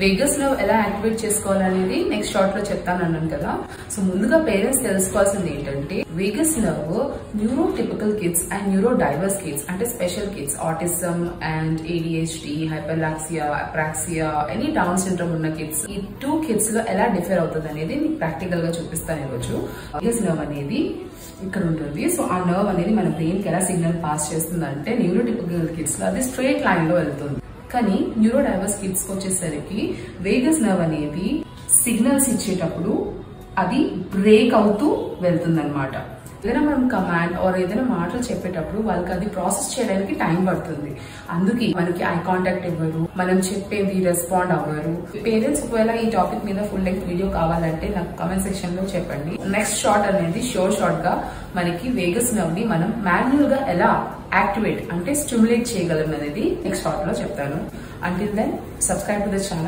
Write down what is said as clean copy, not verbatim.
Vegas nerve ఎలా activate చేసుకోవాలనేది next short లో చెప్తానన్నాను కదా. సో ముందుగా పేరెంట్స్ తెలుసుకోవాల్సింది ఏంటంటే vagus nerve neurotypical kids and neurodiverse kids అంటే special kids autism and ADHD, hyperlexia, apraxia, any Down syndrome ఉన్న కిడ్స్ ఈ 2 కిడ్స్ లో ఎలా డిఫర్ అవుతుంది అనేది మీకు ప్రాక్టికల్ గా చూపిస్తాను ఈరోజు. వేగస్ నర్వ్ అనేది ఇక్కడ ఉంటుంది. సో ఆ నర్వ్ అనేది మన బ్రెయిన్ కి ఎలా సిగ్నల్ పాస్ చేస్తుందంటే న్యూరోటిపికల్ కిడ్స్ లో అది స్ట్రైట్ లైన్ లో వెళ్తుంది. కానీ న్యూరో డైవర్స్ కిడ్స్ కి వచ్చేసరికి వేగస్ నర్వ్ అనేది సిగ్నల్స్ ఇచ్చేటప్పుడు అది బ్రేక్ అవుతూ వెళ్తుంది అనమాట. ఏదైనా మనం కమాండ్ ఆర్ ఏదైనా మాటలు చెప్పేటప్పుడు వాళ్ళకి అది ప్రాసెస్ చేయడానికి టైం పడుతుంది. అందుకే మనకి ఐ కాంటాక్ట్ ఇవ్వరు, మనం చెప్పేది రెస్పాండ్ అవ్వరు. పేరెంట్స్ ఒకవేళ ఈ టాపిక్ మీద ఫుల్ లెంగ్త్ వీడియో కావాలంటే నాకు కామెంట్ సెక్షన్ లో చెప్పండి. నెక్స్ట్ షార్ట్ అనేది షార్ట్ గా మనకి వేగస్ నర్వ్ ని మనం మాన్యువల్ గా ఎలా యాక్టివేట్ అంటే స్టిమ్యులేట్ చేయగలం అనేది నెక్స్ట్ షార్ట్ లో చెప్తాను. Until then subscribe to the channel.